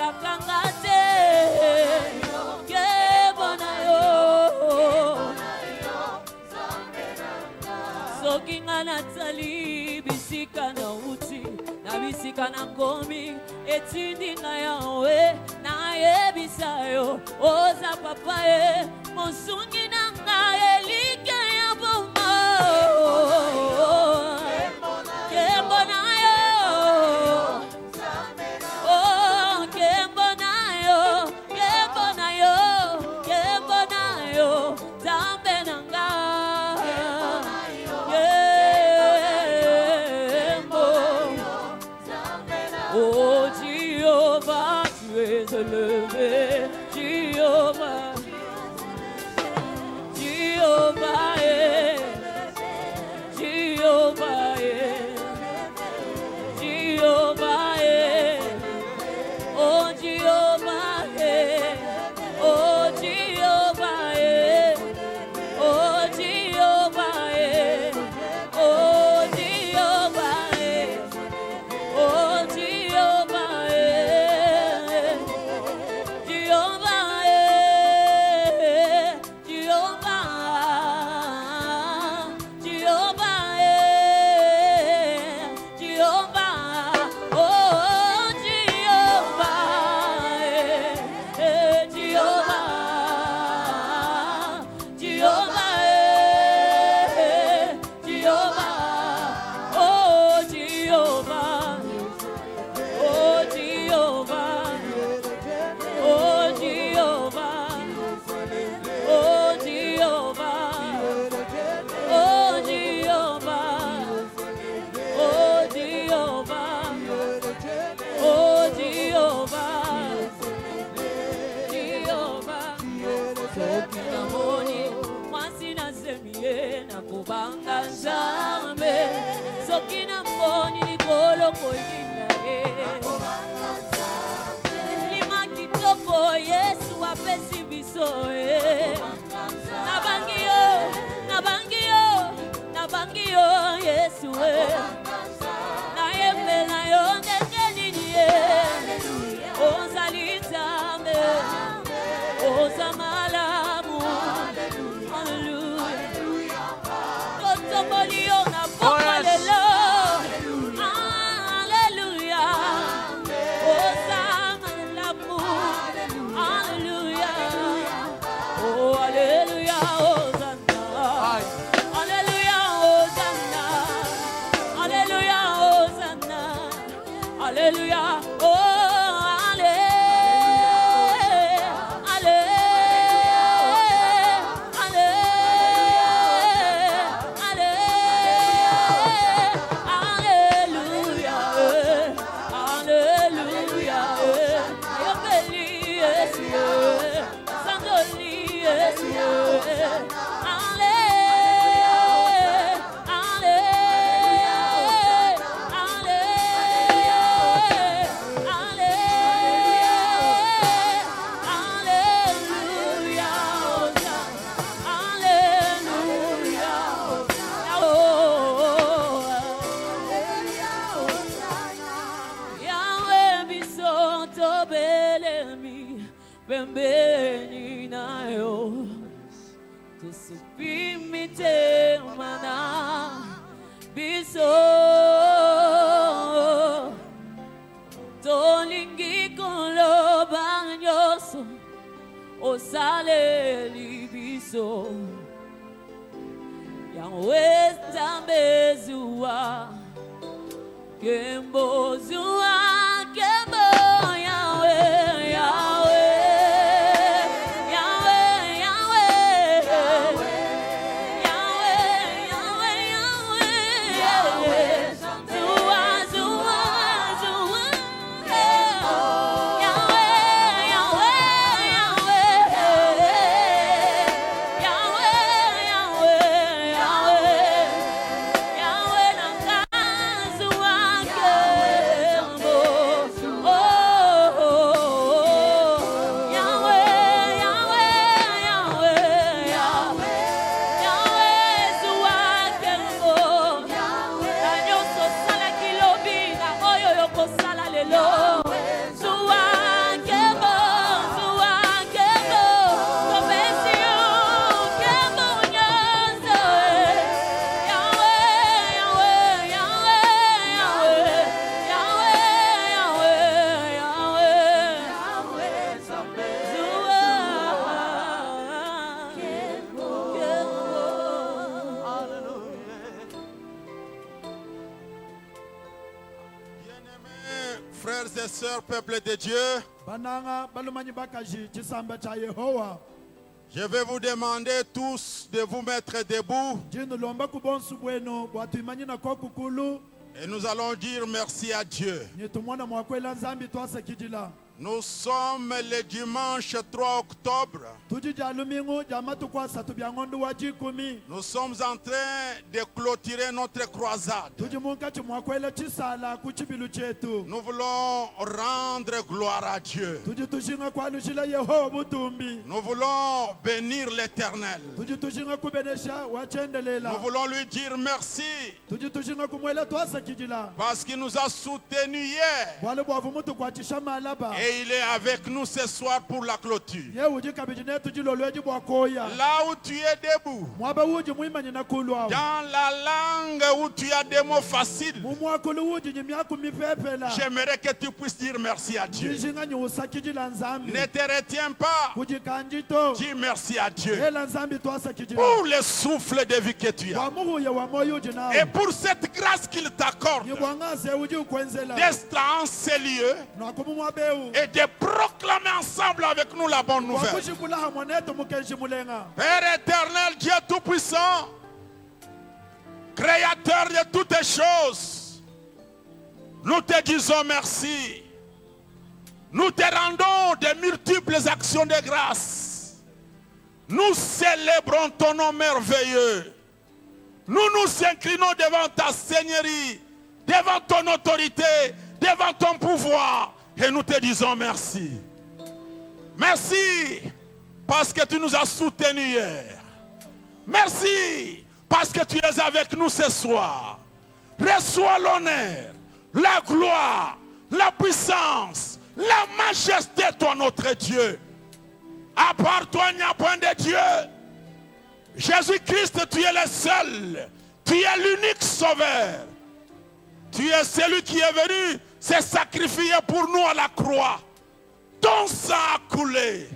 kakangate ke bonayo soki nga natali bisika na uti na bisika na komi etindi na yawe na yebisa yo oza papa ye monsungi na nga elike ya boma Yahweh, sœurs, peuple de Dieu, je vais vous demander tous de vous mettre debout. Et nous allons dire merci à Dieu. Nous sommes le dimanche 3 octobre. Nous sommes en train de clôturer notre croisade. Nous voulons rendre gloire à Dieu. Nous voulons bénir l'Éternel. Nous voulons lui dire merci parce qu'il nous a soutenus hier. Et il est avec nous ce soir pour la clôture. Là où tu es debout, dans la langue où tu as des mots faciles, j'aimerais que tu puisses dire merci à Dieu. Ne te retiens pas. Dis merci à Dieu pour le souffle de vie que tu as et pour cette grâce qu'il t'accorde d'être en ces lieux et de proclamer ensemble avec nous la bonne nouvelle. Père éternel, Dieu tout-puissant, créateur de toutes choses, nous te disons merci. Nous te rendons de multiples actions de grâce. Nous célébrons ton nom merveilleux. Nous nous inclinons devant ta seigneurie, devant ton autorité, devant ton pouvoir. Et nous te disons merci. Merci parce que tu nous as soutenus hier. Merci parce que tu es avec nous ce soir. Reçois l'honneur, la gloire, la puissance, la majesté, toi notre Dieu. À part toi, il n'y a point de Dieu. Jésus-Christ, tu es le seul. Tu es l'unique sauveur. Tu es celui qui est venu se sacrifier pour nous à la croix. Ton sang a coulé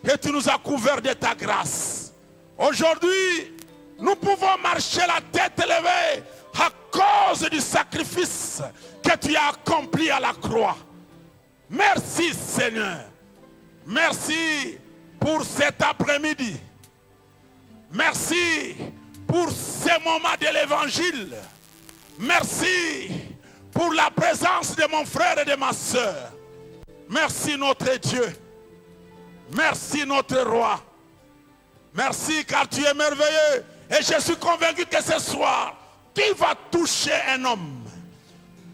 et tu nous as couverts de ta grâce. Aujourd'hui, nous pouvons marcher la tête élevée à cause du sacrifice que tu as accompli à la croix. Merci Seigneur. Merci pour cet après-midi. Merci pour ces moments de l'évangile. Merci pour la présence de mon frère et de ma soeur. Merci notre Dieu. Merci notre roi. Merci car tu es merveilleux. Et je suis convaincu que ce soir, tu vas toucher un homme.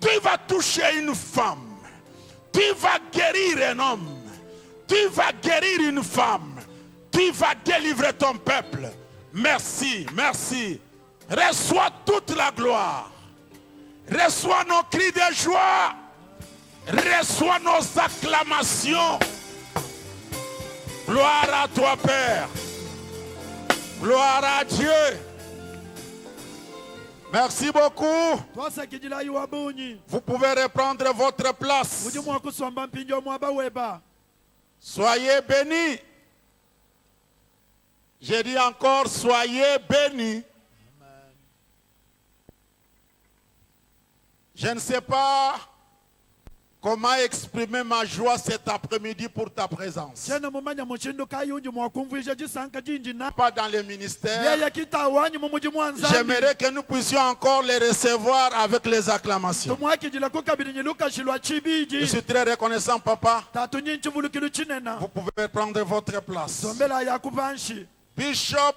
Tu vas toucher une femme. Tu vas guérir un homme. Tu vas guérir une femme. Tu vas délivrer ton peuple. Merci, merci. Reçois toute la gloire. Reçois nos cris de joie. Reçois nos acclamations. Gloire à toi, Père. Gloire à Dieu. Merci beaucoup. Vous pouvez reprendre votre place. Soyez bénis. J'ai dit encore, soyez bénis. Je ne sais pas comment exprimer ma joie cet après-midi pour ta présence. Pas dans le ministère. J'aimerais que nous puissions encore les recevoir avec les acclamations. Je suis très reconnaissant, papa. Vous pouvez prendre votre place. Bishop,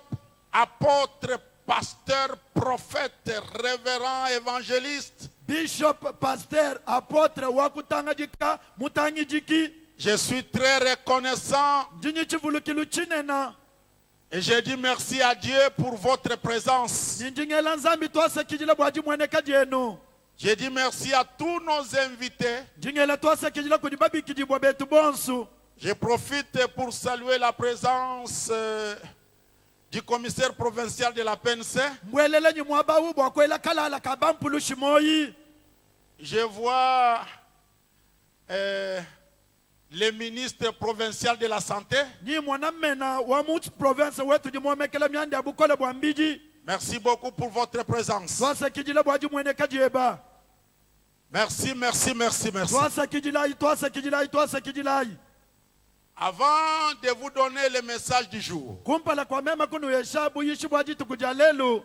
apôtre, pasteur, prophète, révérend, évangéliste. Bishop, pasteur, apôtre, wakutangajika, mutangijiki. Je suis très reconnaissant. Et je dis merci à Dieu pour votre présence. Je dis merci à tous nos invités. Je profite pour saluer la présence du commissaire provincial de la PNC. Je vois le ministre provincial de la Santé. Merci beaucoup pour votre présence. Merci, merci, merci, merci. Twasakijilai. Avant de vous donner le message du jour, Kumpala kwa mema kunu yeshabu yishibwaji tukujalelu.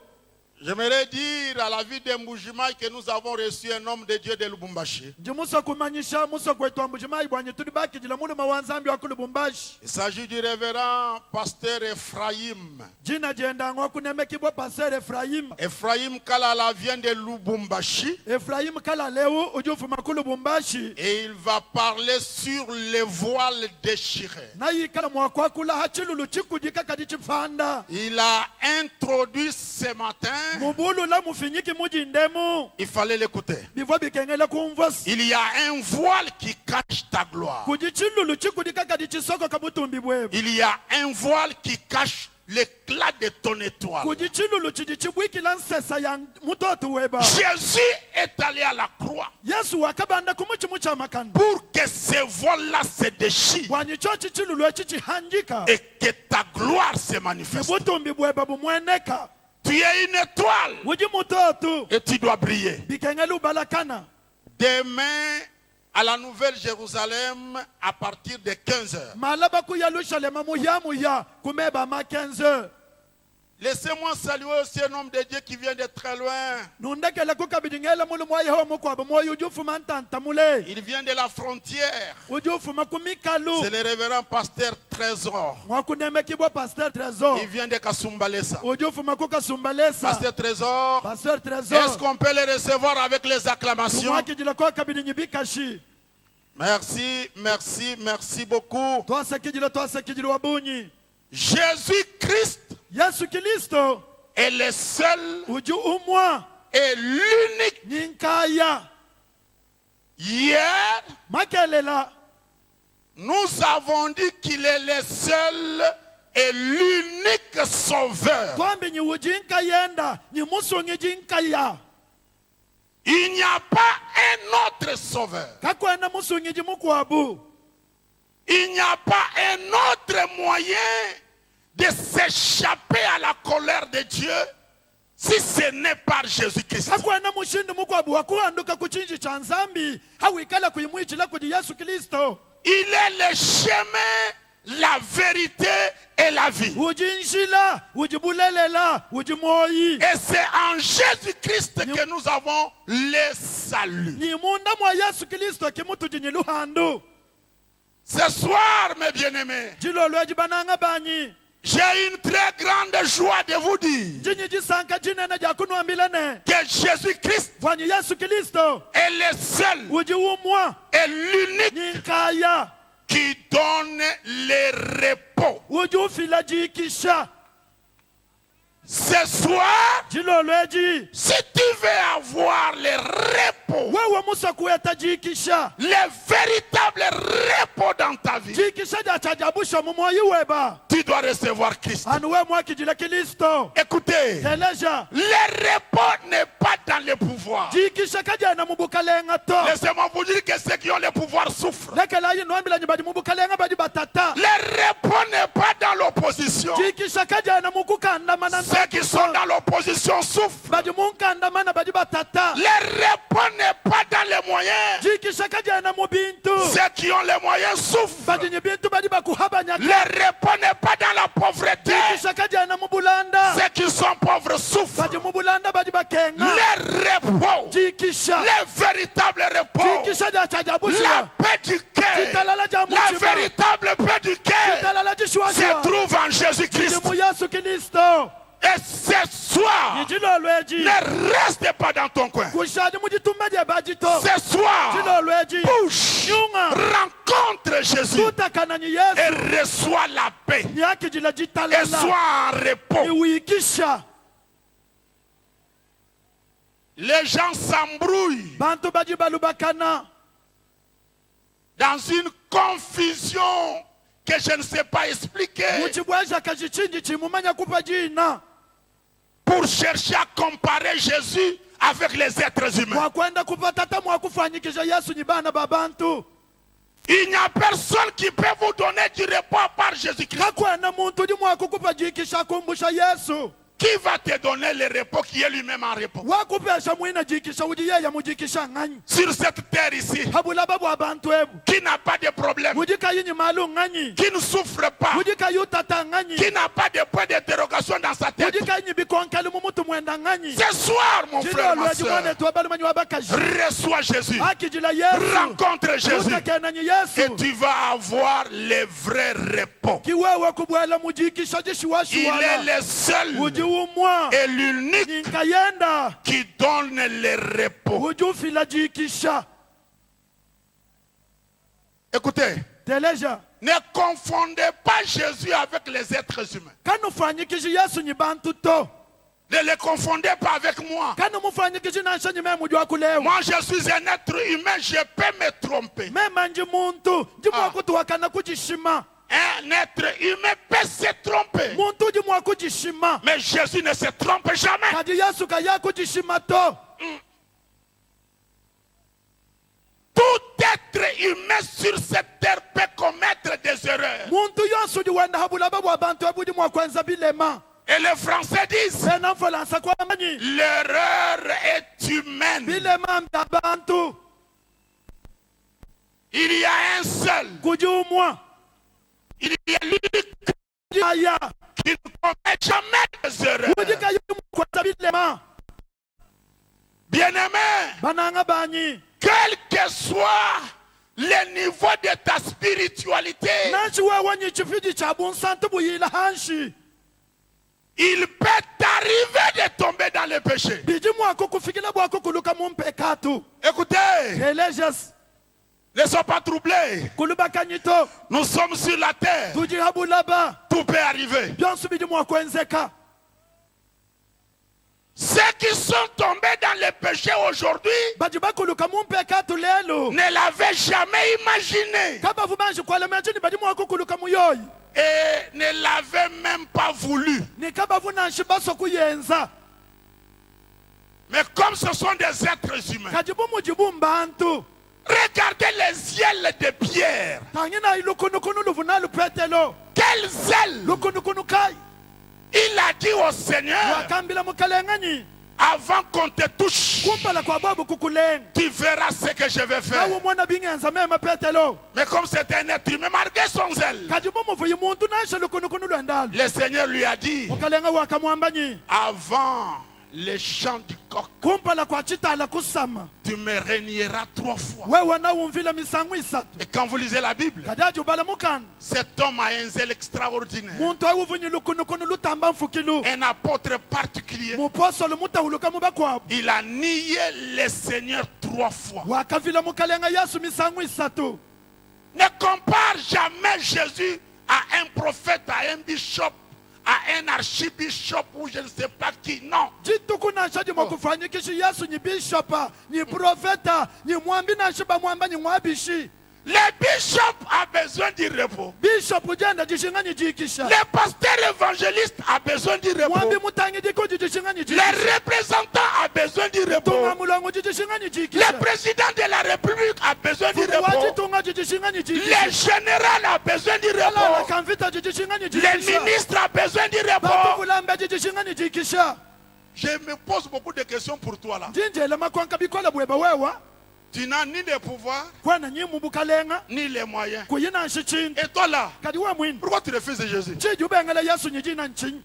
j'aimerais dire à la vie de Mbujimai que nous avons reçu un homme de Dieu de Lubumbashi. Jimusa kumanyisha musa kwetu Mbujimai bwanye tulibaki jila mulu mawanzambi wa Lubumbashi. Il s'agit du révérend pasteur Ephraim. Jina jenda ngwa kunemekibwa pasteur Ephraim. Ephraim Kalala vient de Lubumbashi. Ephraim kala leo ujufu makulu Lubumbashi. Et il va parler sur les voiles déchirées. Na yikala mwakwakula hachilulu chikujika kadichifanda. Il a introduit ce matin. Mubulu la mufinyiki mujindemu. Il fallait l'écouter. Bivwa bikengele kumvos. Il y a un voile qui cache ta gloire. Kujichilulu chikujika kadichisoko kabutumbi bwebu. Il y a un voile qui cache l'éclat de ton étoile. Kujichilulu chidichibwiki lansesa ya mutotu weba. Jésus est allé à la croix Yesu wakabanda kumuchimucha makanda. pour que ce voile-là se déchire Wanyicho chichilulu echichi hanjika. et que ta gloire se manifeste. Butumbi bweba bumweneka. Tu es une étoile Wuji mutotu. et tu dois briller. Bikengelu balakana. Demain, à la Nouvelle Jérusalem, à partir de 15h. Malaba ku Yerusalema muya kumeba ma 15h. Laissez-moi saluer aussi un homme de Dieu qui vient de très loin. Nundekele kukabidingela mulu mwa Yehova mukwabo moyo ujufu mantanta mule. Il vient de la frontière. Ujufu makumikalu. C'est le révérend pasteur Trésor. Mwakunemekibwa pasteur Trésor. Il vient de Kasumbalesa. Ujufu makuka sumbalesa. Pasteur Trésor, Pasteur est-ce Trésor. qu'on peut le recevoir avec les acclamations? Mwakijila kwa kabidingibikashi. Merci, merci, merci beaucoup. Twasakijila wabunyi. Jésus-Christ Yesu Kristo. est le seul Uju umwa. et l'unique. Ninkaya. Hier, Makelela. nous avons dit qu'il est le seul et l'unique sauveur. Twambi nyi ujinka yenda. Nyi musungi jinkaya. Il n'y a pas un autre sauveur. Kakwena musungi jimukwabu. Il n'y a pas un autre moyen de s'échapper à la colère de Dieu si ce n'est par Jésus-Christ. Kakwena mushindi mukwabu wakuanduka kuchinji cha nzambi. Hawikala kuimwichila kuji Yesu Kristo. Il est le chemin, la vérité et la vie. Ujinshila, ujibulelela, ujimoyi. Et c'est en Jésus-Christ que nous avons le salut. Ni munda mwa Yesu Kristo kimutu jinyiluhandu. Ce soir, mes bien-aimés, Jilolwe jibananga banyi. j'ai une très grande joie de vous dire Jinyi jisanka jinene jakunwa milene. que Jésus-Christ Vanyi Yesu Kristo. est le seul Uji umwa. et l'unique Ninkaya. qui donne le repos. Uji ufila jikisha. Ce soir, Jilolwe ji. si tu veux avoir le repos, Wewe musa kueta jikisha. le véritable repos dans ta vie, Jikisha jachajabusha mumoyi weba. tu dois recevoir Christ. Anuwe mwakijila Kristo. Écoutez, Teleja. le repos n'est pas dans le pouvoir. Jikisha kajana mubukalenga to. Laissez-moi vous dire que ceux qui ont le pouvoir souffrent. Lekela yi nwambila nyibadi mubukalenga badi batata. Le repos n'est pas dans l'opposition. Jikisha kajana mukukandamana. Ceux qui sont dans l'opposition souffrent. Badi munkandamana badi batata. Le repos n'est pas dans les moyens. Jikisha kajana mubintu. Ceux qui ont les moyens souffrent. Badi nyibintu badi bakuhabanya. Le repos n'est pas dans la pauvreté. Jikisha kajana mubulanda. Ceux qui sont pauvres souffrent. Badi mubulanda badi bakenga. Le repos, Jikisha. le véritable repos, Jikisha la jachajabusha. paix du cœur, Jitalala la jamuchima. véritable paix du cœur Jitalala se jishwashwa. trouve en Jésus-Christ. Jimu Yesu Kristo. Et ce soir, Jilolweji. ne reste pas dans ton coin. Kushadi mujitumeje badito. Ce soir, Jilolweji. bouge, Nyunga. rencontre Jésus Tutakana ni Yesu. et reçois la paix. Nyakijila Et jitalala. sois en repos. Iwikisha. Les gens s'embrouillent Bantu badi balubakana. dans une confusion que je ne sais pas expliquer Muchibwaja kajichinji chimumanya kupa jina. pour chercher à comparer Jésus avec les êtres humains. Mwakwenda kupatata mwakufanyikisha Yesu nyibana babantu. Il n'y a personne qui peut vous donner du repos par Jésus-Christ. Kakwena muntu di mwakukupa jikisha kumbusha Yesu. qui va te donner le repos qui est lui-même en repos? wakupesha mwina jikisha ujiyeya mujikisha ng'anyi Sur cette terre ici, habulaba bwa bantu ebu qui n'a pas de problème, mujika yinyi malu ng'anyi qui ne souffre pas, mujika yutata ng'anyi qui n'a pas de point d'interrogation dans sa tête. mujika yinyi bikonkeli mumutu mwenda ng'anyi Ce soir, mon frère, ma lweji mwana soeur, etu abalumanyi wabakaji reçois Jésus, akijila yesu rencontre Jésus, utekenanyi et yesu tu vas avoir le vrai repos. kiwewe kubwela mujikisha Il est jishiwashiwala le seul ujiumwa et l'unique ninkayenda qui donne le repos. ujufila jikisha Écoutez, teleja ne confondez pas Jésus avec les êtres humains. kanufanyikiji yesu nyi bantu to Ne les confondez pas avec moi. kanumufanyikiji nansha nyime mujwa kulewa Moi, je suis un être humain, je peux me tromper. mema nji muntu jimwakutuwakana kujishima Un être humain peut se tromper. muntu jimwa kujishima Mais Jésus ne se trompe jamais. kadi yesu kaya kujishima to Tout être humain sur cette terre peut commettre des erreurs. muntu yonsu diwenda habulaba bwa bantu ebu dimwakwenza bilema Et les Français disent, benamfolansa kwamanyi l'erreur est humaine. bilema mbya bantu Il y a un seul. kujiumwa Il y a l'unique aya qui ne commet jamais des erreurs. kujika yimukwenza bilema Bien-aimé, bananga banyi quel que soit le niveau de ta spiritualité, nanshi wewe nyi chifiji cha bunsantu buyila hanshi il peut t'arriver de tomber dans le péché. biji mwako kufikila bwako kuluka mumpekatu Écoutez, elejas ne sois pas troublés. kulubakanyito Nous sommes sur la terre. tujihabulaba Tout peut arriver. byonsu biji mwakwenzeka Ceux qui sont tombés dans le péché aujourd'hui baji bakuluka mumpekatu lelo ne l'avaient jamais imaginé kabavu banji kwalemenjini baji mwako kuluka muyoyi et ne l'avaient même pas voulu. ni kabavu nanshi baso kuyenza Mais comme ce sont des êtres humains, kajibu mujibu mbantu regardez les ailes de Pierre. tangina ilukunukunu luvuna lupetelo Quelles ailes! lukunukunu kai Il a dit au Seigneur, wakambila mukalenganyi avant qu'on te touche, kumpala kwa babu kukulenga tu verras ce que je vais faire. nawe mwana bingenza mema petelo Mais comme c'est un être humain, malgré son zèle, kajibu muvuyi muntu nansha lukunukunu lwendalo le Seigneur lui a dit, mukalenga wakamwambanyi avant le chant du coq, kumpala kwa chitala kusama tu me renieras 3 fois. wewe nawumvila misango isatu Et quand vous lisez la Bible, kadaji ubala mukana cet homme a un zèle extraordinaire. muntu awuvunyi lukunukunu lutamba mfukilu Un apôtre particulier. mupostolo mutahuluka mubakwabo Il a nié le Seigneur 3 fois. wakavila mukalenga yesu misango isatu Ne compare jamais Jésus à un prophète, à un bishop, à un archibishop ou je ne sais pas qui. Non. jituku nansha dimwakufanyikishi yesu nyi bishopa nyi profeta nyi mwambi nanshi bamwamba nyi mwabishi Le bishop a besoin du repos. bishop jenda jishinga nyi jikisha Le pasteur évangéliste a besoin du mwambi repos. mutangi jiko jishinga nyi Le jikisha représentant a besoin du repos. tunga mulongo jishinga nyi Le jikisha président de la République a besoin du repos. wajitunga jishinga nyi Le jikisha général a besoin du alala repos. kamvita jishinga nyi Le jikisha ministre a besoin du batu repos. kulambe jishinga nyi jikisha Je me pose beaucoup de questions pour toi là. njinjela makwanka bikola bweba wewa Tu n'as ni le pouvoir, kwana nyi mubukalenga ni les moyens. kuyina nshi chintu Et toi là, kadi we mwini pourquoi tu refuses Jésus? chiji ubengela yesu nyi jina nchinyi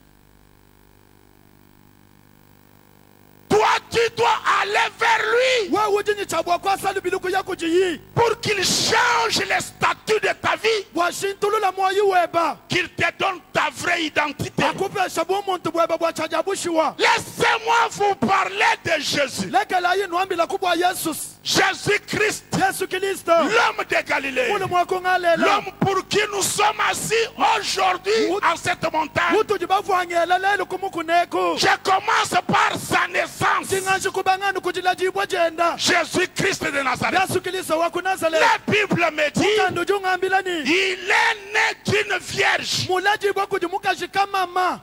Toi, tu dois aller vers lui wewe ujinyi chabwa kwa salu biluku yako jiyi pour qu'il change le statut de ta vie, bwashintulula mwoyi weba qu'il te donne ta vraie identité. akupesha bw'omuntu bweba bwachajabushiwa Laissez-moi vous parler de Jésus. lekela yinu ambila kubwa yesus Jésus-Christ, yesu kristo l'homme de Galilée. muli mwako ng'alela L'homme pour qui nous sommes assis aujourd'hui en cette montagne. mutuji bavwangela lelo kumukuneku Je commence par sa naissance. jinganshi kubang'anu kujilajibwa jenda Jésus-Christ de Nazareth. yesu kristo wa kunazareti La Bible me dit, mukandu jung'ambilani il est né d'une vierge. mulajibwa kuji mukashika mama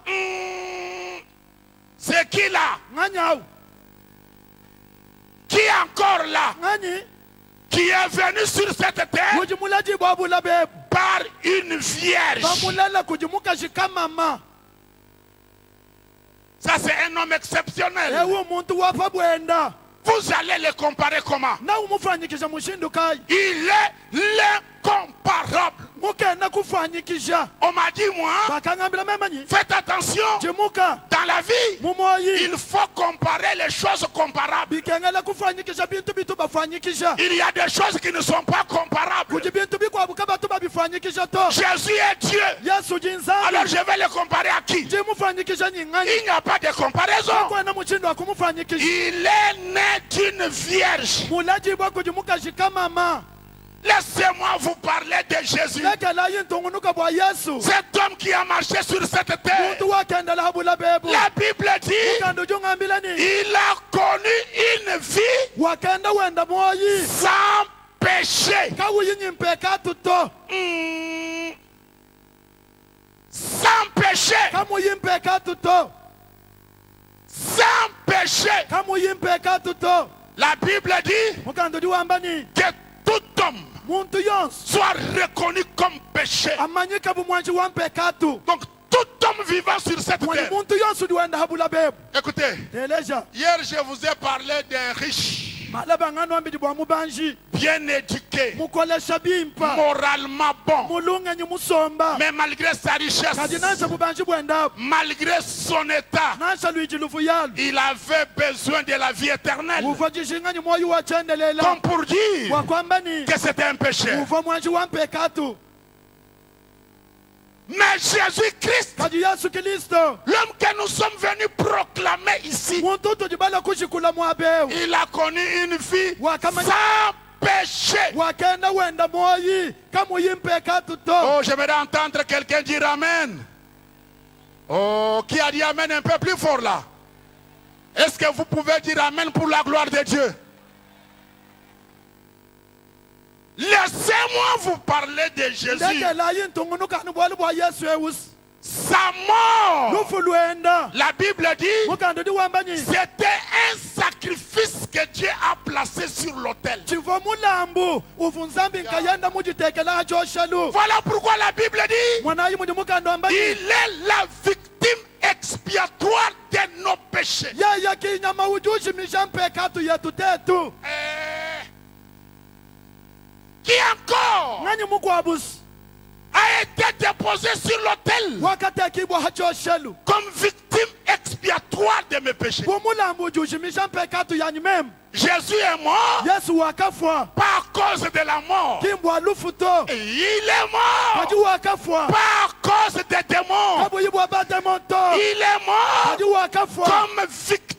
C'est qui là? ng'anyawu Qui est encore là? ng'anyi Qui est venu sur cette terre kuji mulajibwa bula bebu par une vierge. bamulela kuji mukashika mama Ça, c'est un homme exceptionnel. ewu muntu wafa bwenda Vous allez le comparer comment? nawe umufanyikisha mushindukayi Il est l'incomparable. mukenda kufanyikisha On m'a dit, moi, bakangambira memanyi faites attention. jimuka Dans la vie, mumoyi il faut comparer les choses comparables. bikengela kufanyikisha bintu bitu bafanyikisha Il y a des choses qui ne sont pas comparables. kuji bintu bikwabuka batu babifanyikisha to Jésus est Dieu. yesu jinzangi Alors je vais le comparer à qui? jimufanyikisha nying'anyi Il n'y a pas de comparaison. kwena mushindo wa kumufanyikisha Il est né d'une vierge. mulajibwa kujimukashika mama Laissez-moi vous parler de Jésus. lekelayi ntungunuka bwa yesu Cet homme qui a marché sur cette terre. muntu wakendela habula bebu La Bible dit, mukanda ujungambila ni il a connu une vie wakenda wenda moyi sans péché. kawuyinyimpeka tuto Sans péché. kamuyimpeka tuto Sans péché. kamuyimpeka tuto La Bible dit mukanda ujiwamba ni que tout homme muntu yonse soit reconnu comme péché. amanyika bumwanji wa mpeka tu Donc tout homme vivant sur cette mwani terre. muntu yonse udiwenda habula bebu Écoutez, teleja hier je vous ai parlé d'un riche, malaba ngano ambidi bwa mubanji bien éduqué, mukolesha bimpa moralement bon. mulungenyi musomba Mais malgré sa kadi richesse, nansa bubanji bwendabu malgré son état, nansa luiji lufu yalu il avait besoin de la vie éternelle. uva jishinganyi moyi wachendelela Comme pour dire wakwamba ni que c'était un péché. uva mwanji wa mpeka tu Mais Jésus-Christ, kadi yesu kristo l'homme que nous sommes venus proclamer ici, muntu tujibala kushikula mwabewu il a connu une vie Wakamani- sans péché. wakenda wenda moyi kamuyimpeka tuto Oh, j'aimerais entendre quelqu'un dire Amen. Oh, qui a dit Amen un peu plus fort là? Est-ce que vous pouvez dire Amen pour la gloire de Dieu? Laissez-moi vous parler de Jésus. ndekelayi ntungunuka ni bwali bwa yesu ewusi Sa mort, lufu lwenda la Bible dit, mukanda udiwamba ni c'était un sacrifice que Dieu a placé sur l'autel. chivo mulambu uvu nzambi nkayenda mujitekela achoshalu Voilà pourquoi la Bible dit, mwanayi mudi mukanda wamba ni il est la victime expiatoire de nos péchés. yeye kinyama ujushimisha mpeka tu yetu tetu Qui encore ng'anyi mukwabusi a été déposé sur l'autel wakatekibwa hachoshalu comme victime expiatoire de mes péchés. bumulambu ujushimisha mpeka tu yanyi memu Jésus est mort yesu wakafwa pas à cause de la mort. kimbwa lufu to Et il est mort kadi wakafwa pas à cause des démons. kabuyibwa bademon to Il est mort kadi wakafwa comme victime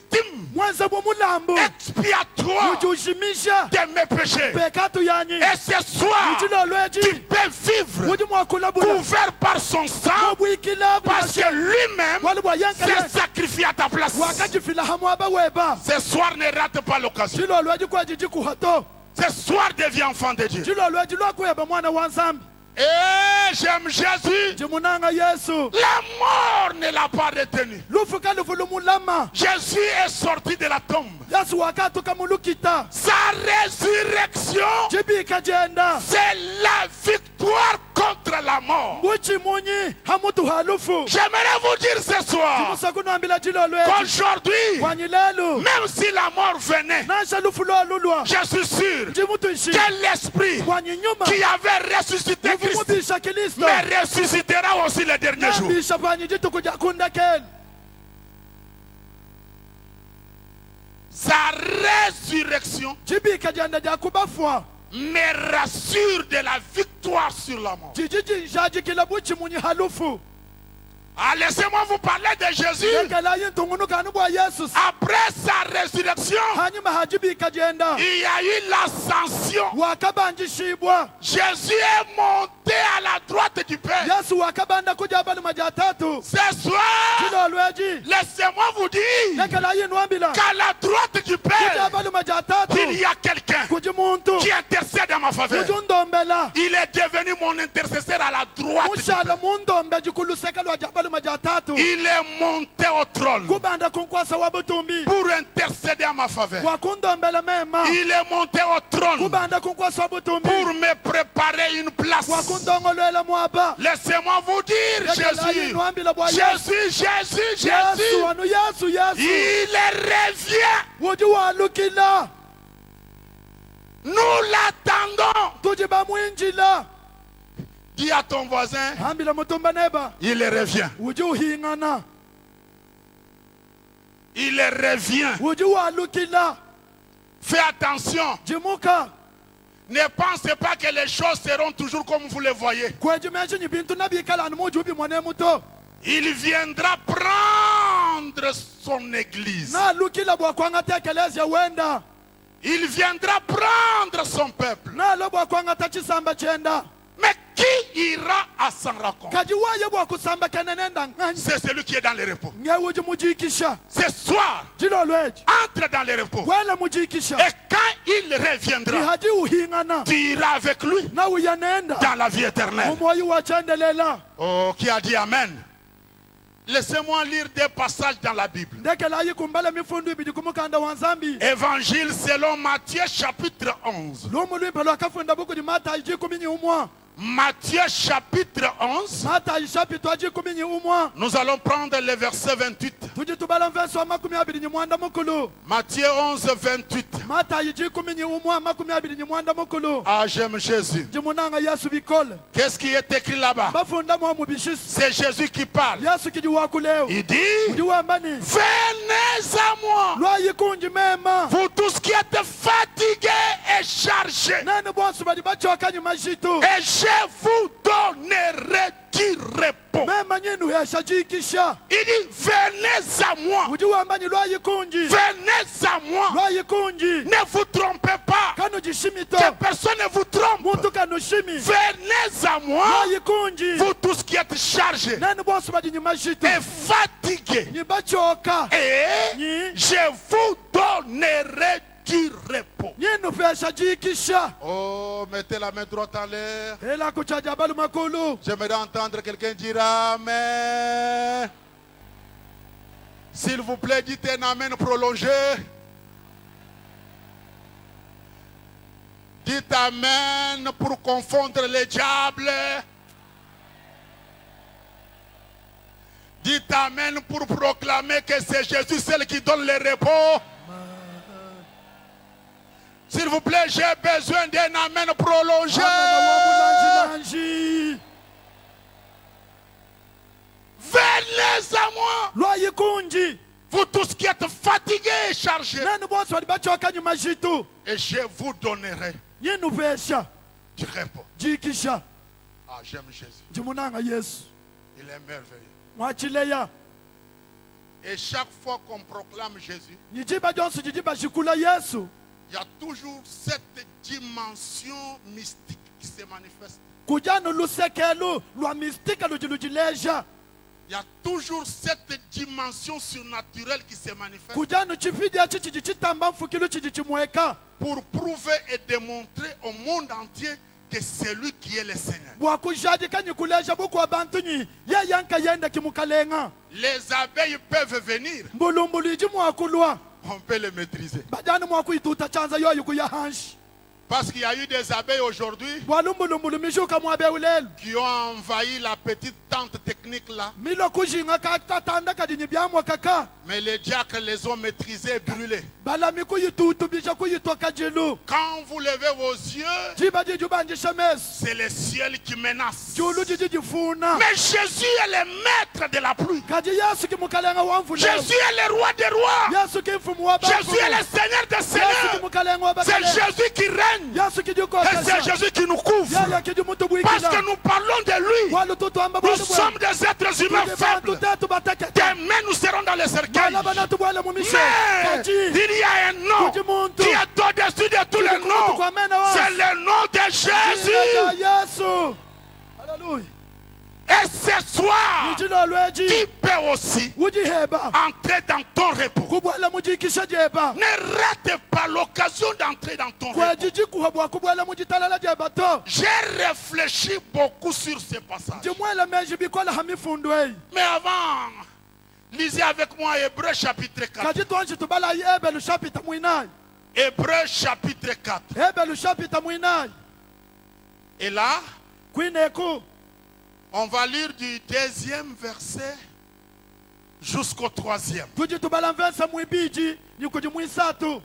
mwenze bumulambu expiatoire ujushimisha de mes péchés. mpeka tu yanyi Et ce soir, ujilo tu lweji peux vivre mudi mwakulabula couvert par son sang mubwikilabu parce que lui-même wali bwa s'est yankala sacrifié à ta place. wakajifila hamwe abaweba Ce soir, ne rate pas l'occasion. jilo lweji kwajiji kuhato Ce soir, deviens enfant de Dieu. jilo lweji lwakuyeba mwana wa nzambi Et j'aime Jésus. jimunanga yesu La mort ne l'a pas retenu. lufuka lufu lumulama Jésus est sorti de la tombe. yesu wakatuka mulukita Sa résurrection, jibika jenda c'est la victoire contre la mort. buchimunyi hamutu halufu J'aimerais vous dire ce soir jimusakunambila jilo lweji qu'aujourd'hui, wanyilelu même si la mort venait, nansha lufu lolulwa je suis sûr jimutunshi que l'esprit wanyinyuma qui avait ressuscité Christ mubisha kristo mais ressuscitera aussi le dernier jour. nambisha bwanyiji tukuja kundakeli Sa résurrection jibika jenda jakubafwa me rassure de la victoire sur la mort. jijijinshajikila buchimunyi halufu Ah, laissez-moi vous parler de Jésus. ekelayi ntungunukanu bwa yesu Après sa résurrection, hanyuma hajibika jenda il y a eu l'ascension. wakabanjishibwa Jésus est monté à la droite du Père. yesu wakabanda kuja abali majatatu Ce soir, jilo lweji laissez-moi vous dire ekelayi nwambila qu'à la droite du kuja Père, abali majatatu il y a quelqu'un kuji muntu qui intercède à ma faveur. Ujundombela. Il est devenu mon intercesseur à la droite du Mushala Père. mundombe jikuluseka lwa jabalu majatatu. Il est monté au trône Kubanda kunkwasa wabutumbi. pour intercéder à ma faveur. Wakundombela mema. Il est monté au trône Kubanda kunkwasa wabutumbi. pour me préparer une place. Wakundongolwela mwaba. Laissez-moi vous dire, Jésus, Jésus, Jésus, Yesu Jésus, wanu Yesu Yesu. il revient. Wuju walukila. Nous l'attendons. Tujiba mwinjila. Dis à ton voisin, Hambila mutumba neba. il revient. Wuju hingana. Il revient. Wuju walukila. Fais attention. Jimuka. Ne pensez pas que les choses seront toujours comme vous les voyez. Kwejimeshi nyibintu nabikala numujubi mwane muto. Il viendra prendre son église. Na lukila bwa kwanga tekelezya wenda. Il viendra prendre son peuple. Na lo bwa kwanga tachisamba chenda. Mais qui ira à son rencontre? Kaji waye bwa kusamba kenenenda ngani. C'est celui qui est dans le repos. Nge wuji mujikisha. Ce soir, Jilo lweji. entre dans le repos. Wele mujikisha. Et quand il reviendra, Ihaji uhingana. tu iras avec lui Na uyanenda. dans la vie éternelle. Umoyi wachendelela. Oh, qui a dit Amen? Laissez-moi lire des passages dans la Bible. Ndekela yi kumbala mifundu ibidi kumukanda wanzambi. Évangile selon Matthieu chapitre 11. Lumu lwimpa lwakafunda buku di Mata iji kuminyi umwa. Matthieu chapitre 11. Mata ishapitu aji kuminyi umwa. Nous allons prendre le verset 28. Tujitubala mveso wa makumi abidi ni mwanda mukulu. Matthieu 11, 28. Mata iji kuminyi umwa makumi abidi ni mwanda mukulu. Ah, j'aime Jésus. Jimunanga Yesu bikole. Qu'est-ce qui est écrit là-bas? Bafunda mwa mubishisi. C'est Jésus qui parle. Yesu kiji wakuleo. Il dit, Ujiwambani. venez à moi, Lwa yikunji mema. vous tous qui êtes fatigués et chargés, Nene bonsu badi bachoka nyuma jitu. et je vous donnerai du repos. Mema nyinu hesha jikisha. Il dit, venez à moi, Ujiwambani lwa yikunji. venez à moi. Lwa yikunji. Ne vous trompez pas, Kanu jishimito. que personne ne vous trompe. Muntu kanu shimi. Venez à moi, Lwa yikunji. vous tous qui êtes chargés Nene bonsu badi nyuma jitu. et fatigués, Nibachoka. et Ni. je vous donnerai du repos. Nyinu hesha jikisha. Oh, mettez la main droite en l'air. Ela kuchaja balu makulu. J'aimerais entendre quelqu'un dire Amen. S'il vous plaît, dites un Amen prolongé. Dites Amen pour confondre les diables. Dites Amen pour proclamer que c'est Jésus seul qui donne le repos. S'il vous plaît, j'ai besoin d'un Amen prolongé. Lanji. Venez à moi, Lwa yikunji. vous tous qui êtes fatigués et chargés, Nene bonsu badi bachoka nyuma jitu. et je vous donnerai Nyinu hesha du repos. jikisha. Ah, j'aime Jésus. Jimunanga Yesu. Il est merveilleux. Mwachileya. Et chaque fois qu'on proclame Jésus, Nijiba jonsu jijiba shikula Yesu. il y a toujours cette dimension mystique qui se manifeste. Kujanu lusekelu lwa mistika lujilujileja. Il y a toujours cette dimension surnaturelle qui se manifeste Kujanu chifidia chichi chitamba mfukilu chichi chimweka. pour prouver et démontrer au monde entier que c'est lui qui est le Seigneur. Bwakujaji kanyi kuleja buku wa bantunyi. Ye yanka yenda kimukalenga. Les abeilles peuvent venir, Mbulumbulu iji mwakulwa. on peut les maîtriser. Bajani mwakuituta chanza yoyu kuyahanshi. Parce qu'il y a eu des abeilles aujourd'hui Bwalumbulumbulu mishuka mwabe ulelu. qui ont envahi la petite tente technique là. Milo kujinga katatanda kadinyi byamwa kaka. Mais les diacres les ont maîtrisés et brûlés. Balami kuyitutu bisha kuyitoka jilu. Quand vous levez vos yeux, Jiba jijubanji shemes. c'est le ciel qui menace. Julu jijifuna. Mais Jésus est le maître de la pluie. Kaji Yesu kimukalenga wamfu leo. Jésus est le roi des rois. Yesu kimfumu wa Jésus est le Seigneur des Yesu seigneurs. kimukalenga wa C'est bakale. Jésus qui règne. Yesu kijiko Et c'est Jésus qui nous couvre. Yaya kijimutu Parce bwikila. que nous parlons de lui. Walu tutu amba Nous bwale sommes des êtres humains faibles. tetu bateke. Demain nous serons dans les cercueils. Bala banatu bwale mumisho. Mais Kaji. il y a un nom qui est au-dessus de tous les noms. C'est le nom de Jésus. Yesu. Hallelujah. Et ce soir, nijilo lweji tu peux aussi ujiheba entrer dans ton repos. kubwela mujikisha jeba Ne rate pas l'occasion d'entrer dans ton repos. kwejiji kuhabwa kubwela mujitalala jeba to J'ai réfléchi beaucoup sur ce passage. jimwele menji bikola hamifundwe Mais avant, lisez avec moi Hébreux chapitre 4. kaji twanji tubala ebelu shapita mwinai Hébreux chapitre 4. ebelu shapita mwinai Et là, kwineku on va lire du 2e verset jusqu'au 3e. tuji tubala mvensa mwibiji nyikuji mwisatu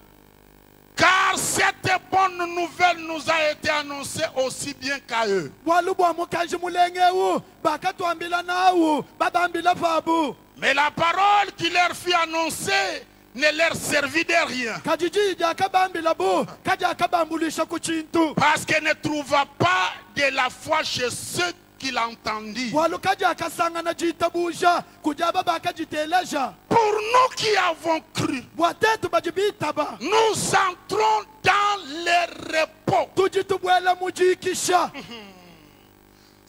Car cette bonne nouvelle nous a été annoncée aussi bien qu'à eux. walubwa mukanji mulengewu bakatwambila nawu babambila pabu Mais la parole qui leur fut annoncée ne leur servit de rien. kajiji akabambila bu kaja akabambulisha ku chintu Parce qu'elle ne trouva pas de la foi chez ceux qui l'entendirent. walu kaja akasangana jitabusha kujaba bakajiteleja Pour nous qui avons cru, watetu bajibitaba nous entrons dans le repos. tujitubwela mujikisha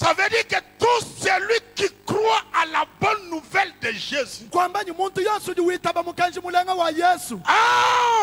Ça veut dire que tout celui qui croit à la bonne nouvelle de Jésus kwamba ni muntu yosu diwitaba mukanji mulenga wa yesu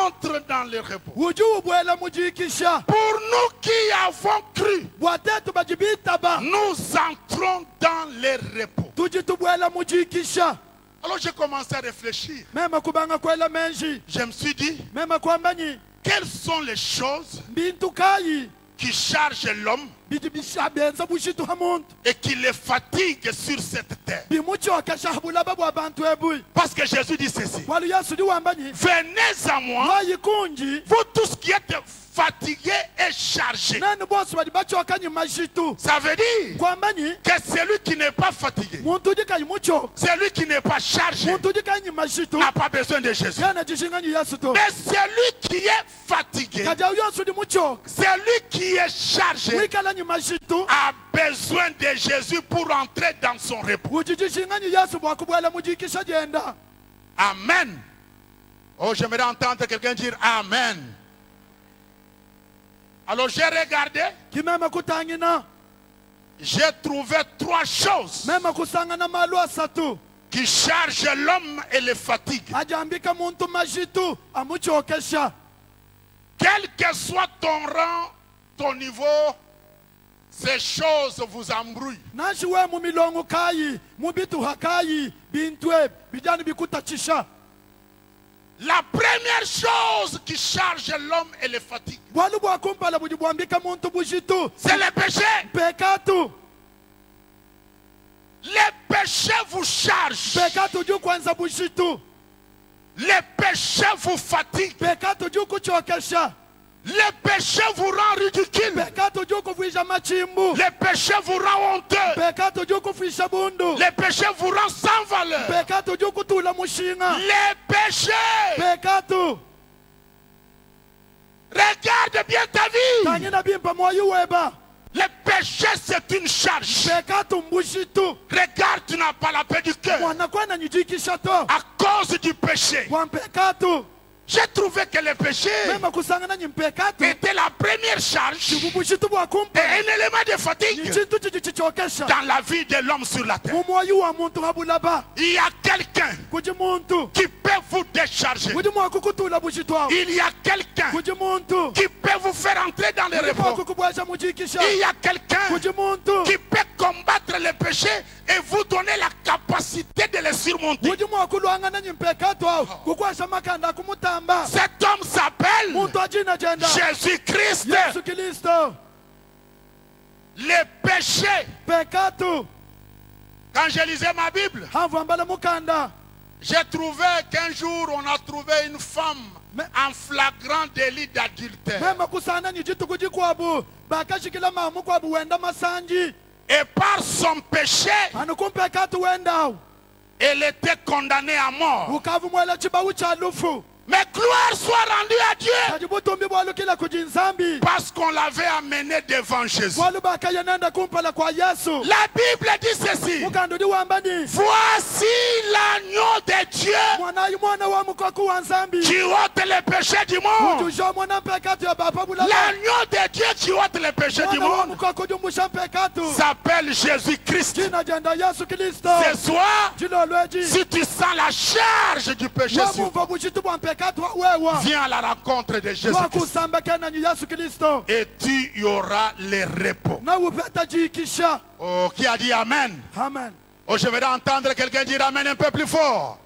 entre dans le repos. ujuubwela mujikisha Pour nous qui avons cru, watetu bajibitaba nous entrons dans le repos. tujitubwela mujikisha Alors j'ai commencé à réfléchir. mema kubanga kwela menji Je me suis dit, mema kwamba ni quelles sont les choses bintu kayi qui chargent l'homme bijibisha benza bushitu hamuntu et qui le fatiguent sur cette terre? bimuchokesha bulaba bwa bantu ebui Parce que Jésus dit ceci. walu yesu diwambanyi Venez à moi, wayikunji vous tous qui êtes fatigués et chargés. nani bosi bali bachokanyi mashitu Ça veut dire kwambanyi que celui qui n'est pas fatigué, muntu dikayi mucho celui qui n'est pas chargé, muntu dikanyi mashitu n'a pas besoin de Jésus. yana jishinganyi yesu to Mais celui qui est fatigué, kaja yesu di mucho celui qui est chargé, wikalanyi mashitu a besoin de Jésus pour entrer dans son repos. ujijishinganyi yesu bwakubwela mujikisha jenda Amen. Oh, j'aimerais entendre quelqu'un dire Amen. Alors j'ai regardé, kimema kutangina j'ai trouvé 3 choses mema kusangana malu asatu qui chargent l'homme et le fatiguent. ajambika muntu mashitu amuchokesha Quel que soit ton rang, ton niveau, ces choses vous embrouillent. nashi we mu milongo kayi mu bituha kayi bintwe bijani bikutachisha La première chose qui charge l'homme et le fatigue, bwalu bwakumpala budi bwambika muntu bushitu c'est le péché. pekatu Le péché vous charge. pekatu juu kwanza bushitu Le péché vous fatigue. pekatu juu kuchokesha Le péché vous rend ridicule. pekatu juu kufuisha machimbu Le péché vous rend honteux. pekatu juu kufuisha bundu Le péché vous rend sans valeur. pekatu juu kutula mushinga Le péché. pekatu Regarde bien ta vie. tangina bimpa moyo weba Le péché, c'est une charge. pekatu mbushitu Regarde, tu n'as pas la paix du cœur. mwana kwena nyijikisha to À cause du péché. kwa mpekatu J'ai trouvé que le péché mema kusangana nyi mpekatu était la première charge bushitu et bwakumpa un élément de ni fatigue chintu chichichokesha dans la vie de l'homme sur la terre. mu moyo wa muntu habulaba Il y a quelqu'un kuji muntu qui peut vous décharger. kuji mwakukutula bushitu awo Il y a quelqu'un kuji muntu qui peut vous faire entrer dans le kuji repos. mwakukubwasha mujikisha Il y a quelqu'un kuji muntu qui peut combattre le péché et vous donner la capacité de le surmonter. kuji mwakulwangana nyi mpekatu awo kukwasha makanda kumutamba Cet homme s'appelle muntu ajina jenda Jésus-Christ. yesu kristo Le péché. pekatu Quand je lisais ma Bible, havambala mukanda j'ai trouvé qu'un jour on a trouvé une femme en flagrant délit d'adultère. mema kusana nyi jitu kuji kwabu bakashikila mamu kwabu wenda masanji Et par son péché, anukumpekatu wenda awo elle était condamnée à mort. ukavu mwela chibawu cha lufu Mais gloire soit rendue à Dieu. kati butumbi bwalukila ku jinzambi Parce qu'on l'avait amené devant Jésus. bwalubaka yenenda kumpala kwa yesu La Bible dit ceci. mukando liwambani Voici l'agneau de Dieu mwana wa mukoku wa nzambi qui ôte les péchés du monde. ujuja mwana mpekatu ya baba bulaba L'agneau de Dieu qui ôte les péchés du mwana wa monde mukoku jumbusha mpekatu s'appelle Jésus-Christ. jina jenda yesu kristo Ce soir, jina olweji si tu sens la charge du péché sur toi, wamumva bushitu bwa mpekatu wewa viens à la rencontre de Jésus-Christ. lwakusambeke nanyi yesu kristo Et tu y auras le repos. nawe upetajikisha Oh, qui a dit Amen? amen Oh, je vais entendre quelqu'un dire Amen un peu plus fort.